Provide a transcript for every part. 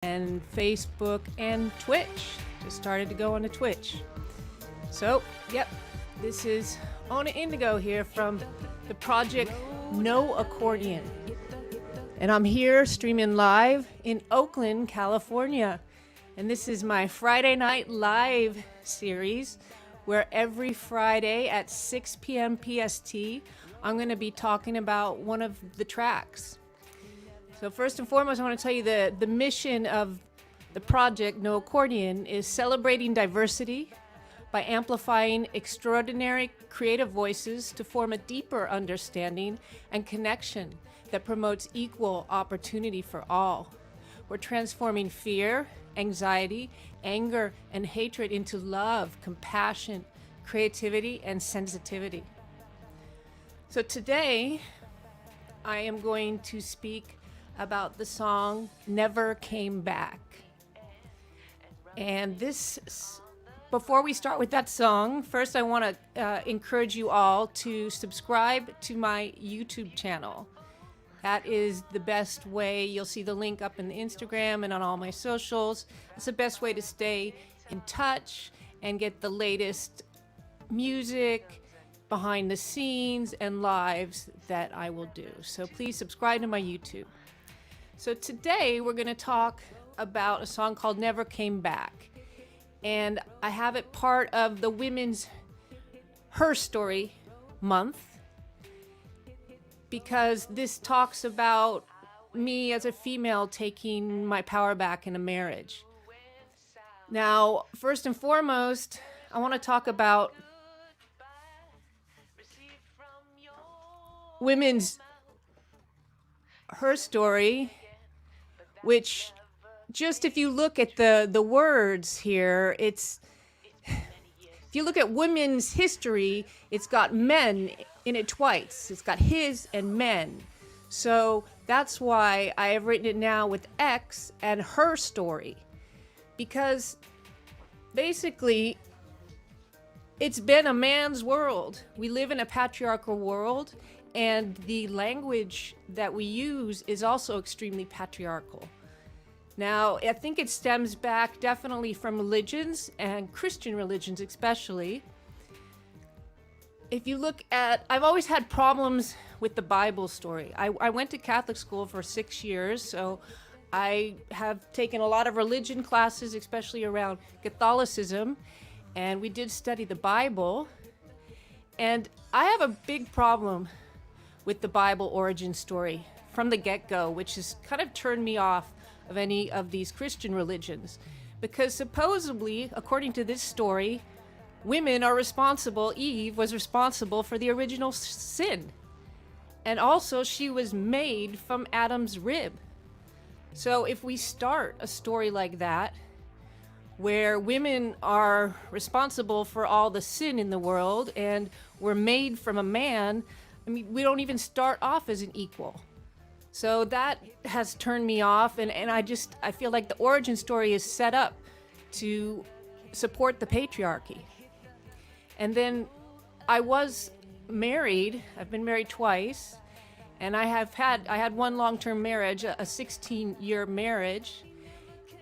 and Facebook and Twitch. Just started to go on to Twitch. So, yep, this is Ona Indigo here from the project noaccordion. And I'm here streaming live in Oakland, California. And this is my Friday Night Live series where every Friday at 6 p.m. PST, I'm going to be talking about one of the tracks. So first and foremost, I want to tell you the mission of the project noaccordion is celebrating diversity by amplifying extraordinary creative voices to form a deeper understanding and connection that promotes equal opportunity for all. We're transforming fear, anxiety, anger, and hatred into love, compassion, creativity, and sensitivity. So today, I am going to speak about the song Never Came Back. And before we start with that song, first I want to encourage you all to subscribe to my YouTube channel. That is the best way. You'll see the link up in the Instagram and on all my socials. It's the best way to stay in touch and get the latest music, behind the scenes, and lives that I will do. So please subscribe to my YouTube. So today we're going to talk about a song called Never Came Back. And I have it part of the Women's Herstory month because this talks about me as a female taking my power back in a marriage. Now, first and foremost, I want to talk about Women's Herstory, which just if you look at the words here, if you look at women's history, it's got men in it twice. It's got his and men. So that's why I have written it now with X and her story. Because basically, it's been a man's world. We live in a patriarchal world, and the language that we use is also extremely patriarchal. Now, I think it stems back definitely from religions, and Christian religions especially. If you look at, I've always had problems with the Bible story. I went to Catholic school for 6 years, so I have taken a lot of religion classes, especially around Catholicism, and we did study the Bible. And I have a big problem with the Bible origin story from the get-go, which has kind of turned me off of any of these Christian religions. Because supposedly, according to this story, women are responsible, Eve was responsible for the original sin. And also she was made from Adam's rib. So if we start a story like that, where women are responsible for all the sin in the world and were made from a man, I mean, we don't even start off as an equal. So that has turned me off, and I feel like the origin story is set up to support the patriarchy. And then I was married. I've been married twice, and I had one long-term marriage, a 16-year marriage,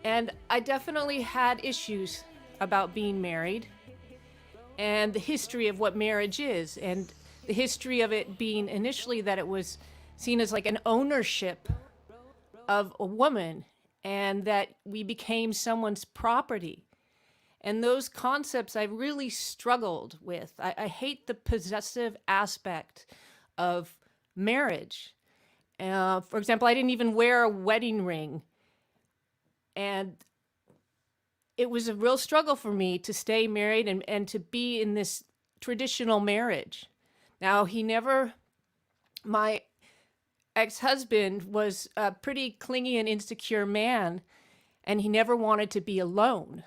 and I definitely had issues about being married and the history of what marriage is, and the history of it being initially that it was seen as like an ownership of a woman and that we became someone's property. And those concepts I really struggled with. I hate the possessive aspect of marriage. For example, I didn't even wear a wedding ring. And it was a real struggle for me to stay married and to be in this traditional marriage. Now, my ex-husband was a pretty clingy and insecure man, and he never wanted to be alone.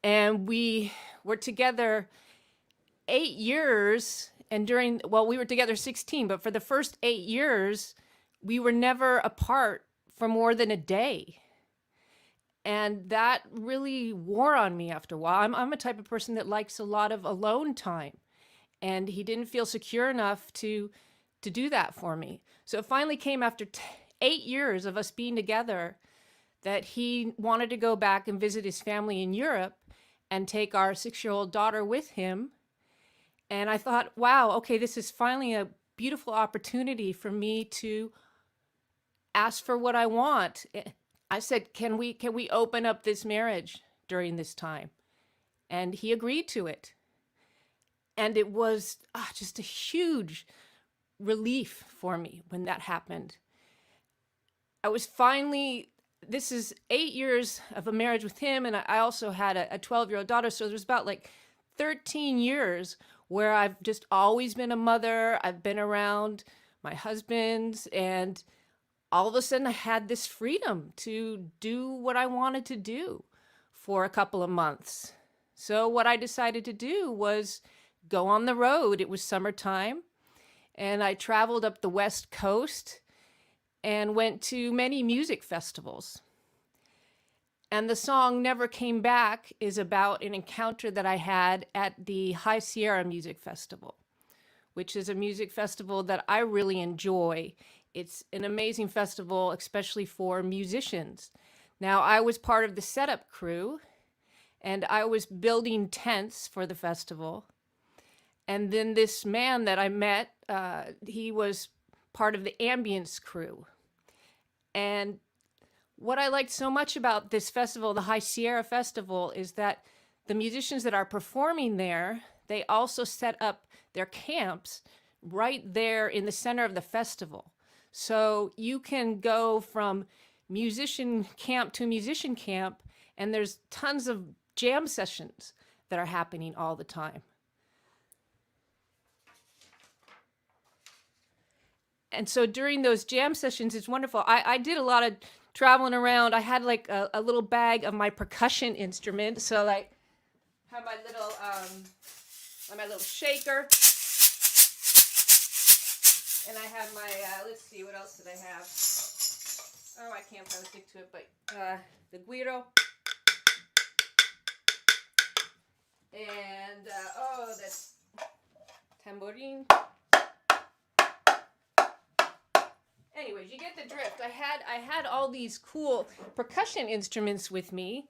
And we were together 8 years, and we were together 16, but for the first 8 years, we were never apart for more than a day. And that really wore on me after a while. I'm a type of person that likes a lot of alone time. And he didn't feel secure enough to do that for me. So it finally came after 8 years of us being together that he wanted to go back and visit his family in Europe and take our 6-year-old daughter with him. And I thought, wow, okay, this is finally a beautiful opportunity for me to ask for what I want. I said, can we open up this marriage during this time? And he agreed to it. And it was just a huge relief for me when that happened. I was finally, this is 8 years of a marriage with him, and I also had a 12-year-old daughter, so there's about like 13 years where I've just always been a mother. I've been around my husband, and all of a sudden I had this freedom to do what I wanted to do for a couple of months. So what I decided to do was go on the road. It was summertime, and I traveled up the West Coast and went to many music festivals. And the song Never Came Back is about an encounter that I had at the High Sierra Music Festival, which is a music festival that I really enjoy. It's an amazing festival, especially for musicians. Now, I was part of the setup crew, and I was building tents for the festival. And then this man that I met, he was part of the ambience crew. And what I liked so much about this festival, the High Sierra Festival, is that the musicians that are performing there, they also set up their camps right there in the center of the festival. So you can go from musician camp to musician camp, and there's tons of jam sessions that are happening all the time. And so during those jam sessions, it's wonderful. I did a lot of traveling around. I had like a little bag of my percussion instrument. So like, have my little shaker. And I have my, let's see, what else did I have? Oh, I can't probably stick to it, but the guiro. And, that's tambourine. Anyways, you get the drift. I had all these cool percussion instruments with me,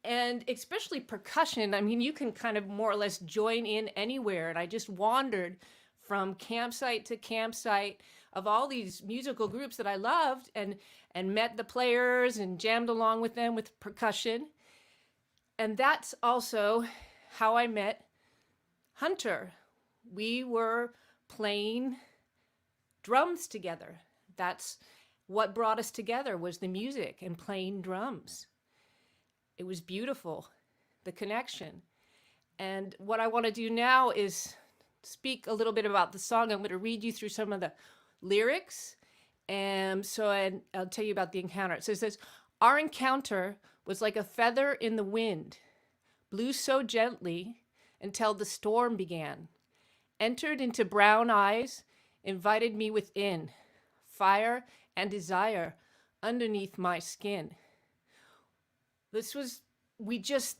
and especially percussion. I mean, you can kind of more or less join in anywhere. And I just wandered from campsite to campsite of all these musical groups that I loved, and met the players and jammed along with them with percussion. And that's also how I met Hunter. We were playing drums together. That's what brought us together, was the music and playing drums. It was beautiful, the connection. And what I want to do now is speak a little bit about the song. I'm going to read you through some of the lyrics. And so I'll tell you about the encounter. So it says, our encounter was like a feather in the wind, blew so gently until the storm began, entered into brown eyes, invited me within, fire and desire underneath my skin. We just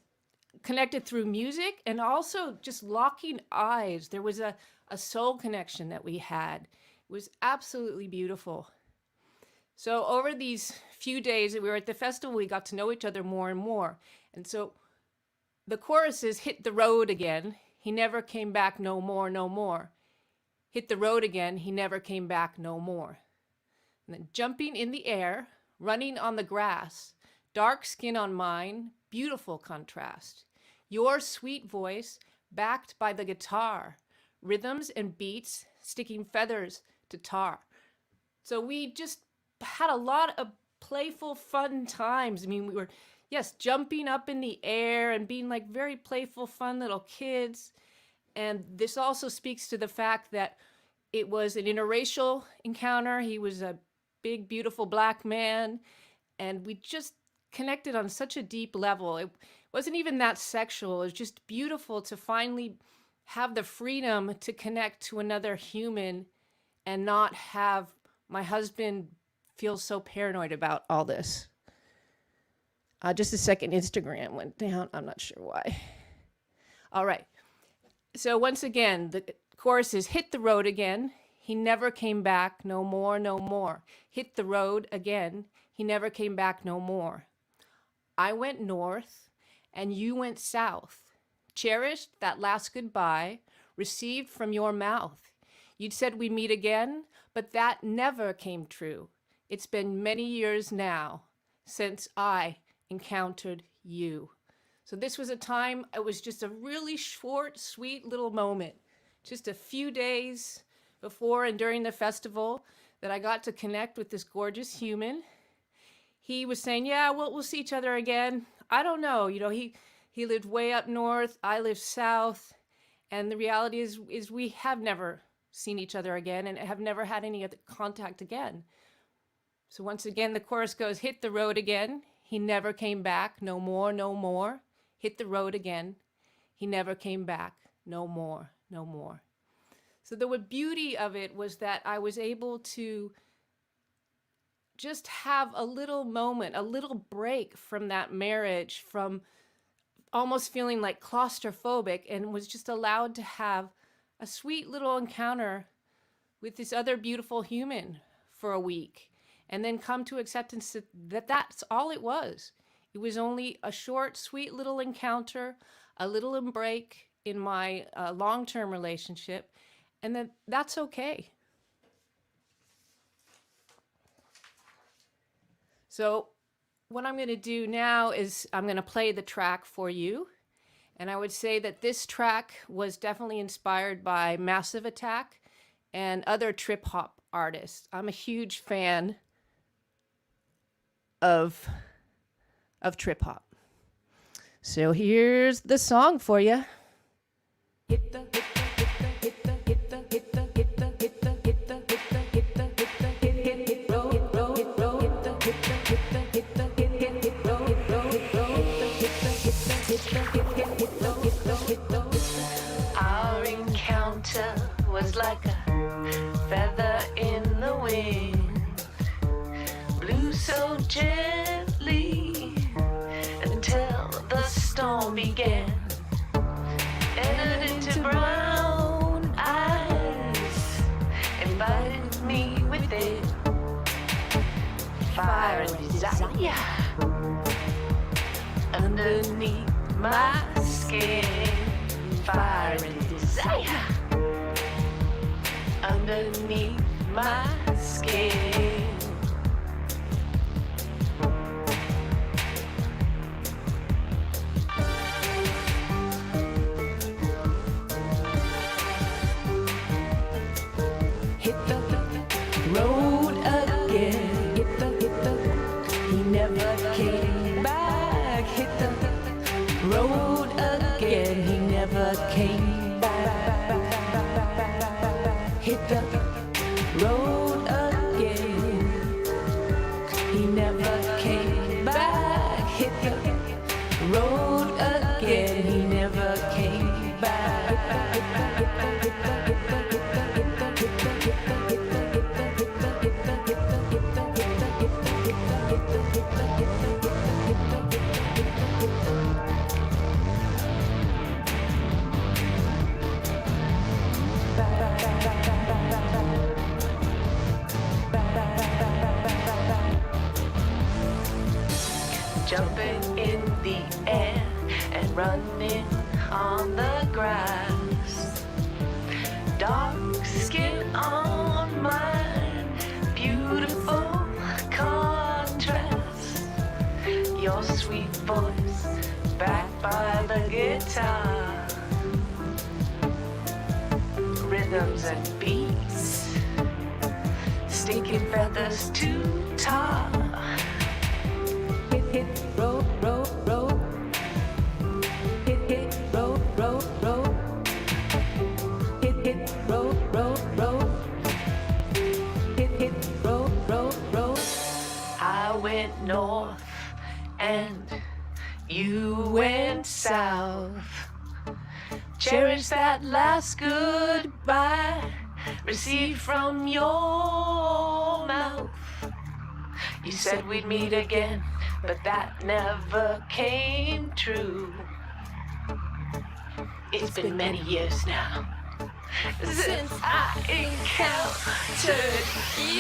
connected through music and also just locking eyes. There was a soul connection that we had. It was absolutely beautiful. So over these few days that we were at the festival, we got to know each other more and more. And so the chorus is, hit the road again. He never came back no more, no more. Hit the road again. He never came back no more. And then jumping in the air, running on the grass, dark skin on mine, beautiful contrast. Your sweet voice backed by the guitar, rhythms and beats sticking feathers to tar. So we just had a lot of playful, fun times. I mean, we were, yes, jumping up in the air and being like very playful, fun little kids. And this also speaks to the fact that it was an interracial encounter. He was a big, beautiful black man, and we just connected on such a deep level. It wasn't even that sexual. It was just beautiful to finally have the freedom to connect to another human and not have my husband feel so paranoid about all this. Just a second, Instagram went down. I'm not sure why. All right. So once again, the chorus is, hit the road again. he never came back no more, no more. Hit the road again, he never came back no more. I went north and you went south. Cherished that last goodbye received from your mouth. You'd said we'd meet again, but that never came true. It's been many years now since I encountered you. So this was a time, it was just a really short, sweet little moment. Just a few days before and during the festival that I got to connect with this gorgeous human. He was saying, yeah, we'll see each other again. I don't know, you know, he lived way up north, I live south, and the reality is we have never seen each other again and have never had any other contact again. So once again, the chorus goes, hit the road again, he never came back, no more, no more. Hit the road again, he never came back, no more, no more. So the beauty of it was that I was able to just have a little moment, a little break from that marriage, from almost feeling like claustrophobic, and was just allowed to have a sweet little encounter with this other beautiful human for a week, and then come to acceptance that that's all it was. It was only a short, sweet little encounter, a little break in my long-term relationship, and that's okay. So what I'm going to do now is I'm going to play the track for you. And I would say that this track was definitely inspired by Massive Attack and other trip-hop artists. I'm a huge fan of trip-hop. So here's the song for you. Hit the Our encounter was like a feather in the wind, blew so gently until the storm began. Entered into brown eyes, invited me within. Fire and desire underneath my skin. Fire and desire underneath my skin. Hit the road again. Hit the, he never came back. Hit the road again. He never came back. Hit the road again. He never came back. Hit the road again. He never came back. Jumping in the air and running on the grass. Dark skin on mine, beautiful contrast. Your sweet voice backed by the guitar. Rhythms and beats, stinking feathers to tar. Hit, roll, roll, roll. Hit, roll, roll, roll. Hit, roll, roll, roll. Hit, roll, roll, roll. I went north and you went south. Cherish that last goodbye received from your mouth. You said we'd meet again, but that never came true. It's been many years now since I encountered you.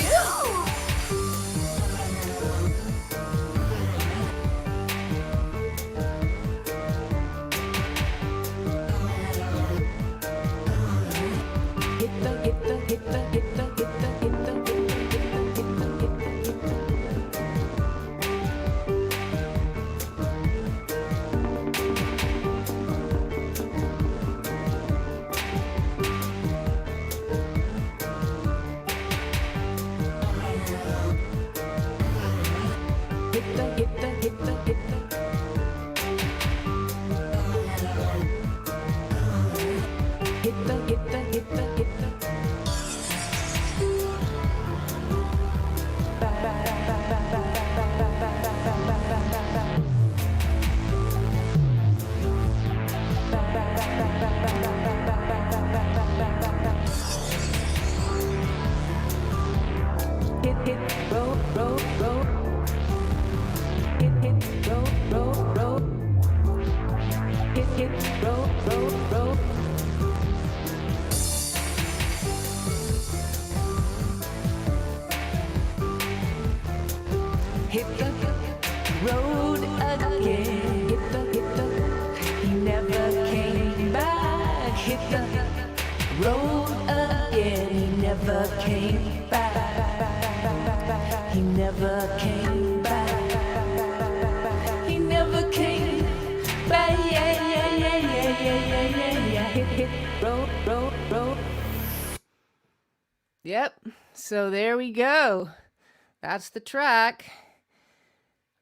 Hit the road again. He never came back. Hit the road again. He never came back. He never came back. He never came back. Yeah. Hit road. Yep. So there we go. That's the track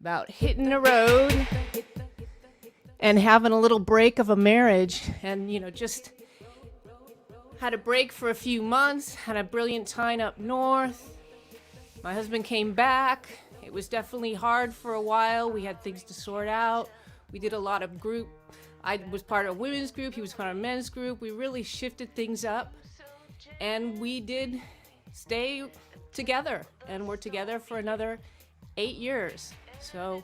about hitting the road and having a little break of a marriage. And, just had a break for a few months, had a brilliant time up north. My husband came back. It was definitely hard for a while. We had things to sort out. We did a lot of group. I was part of a women's group. He was part of a men's group. We really shifted things up. And we did stay together. And we're together for another 8 years. So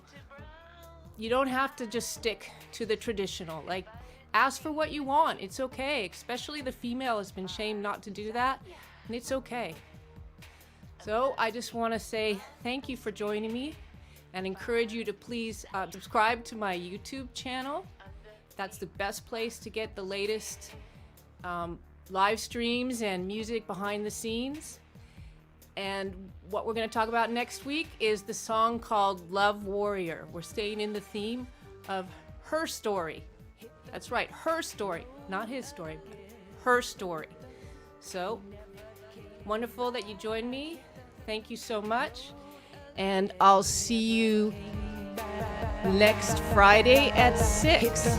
you don't have to just stick to the traditional. Like, ask for what you want. It's okay. Especially the female has been shamed not to do that. And it's okay. So I just want to say thank you for joining me and encourage you to please subscribe to my YouTube channel. That's the best place to get the latest live streams and music behind the scenes. And what we're going to talk about next week is the song called Love Warrior. We're staying in the theme of her story. That's right, her story, not his story, but her story. So wonderful that you joined me. Thank you so much. And I'll see you next Friday at 6.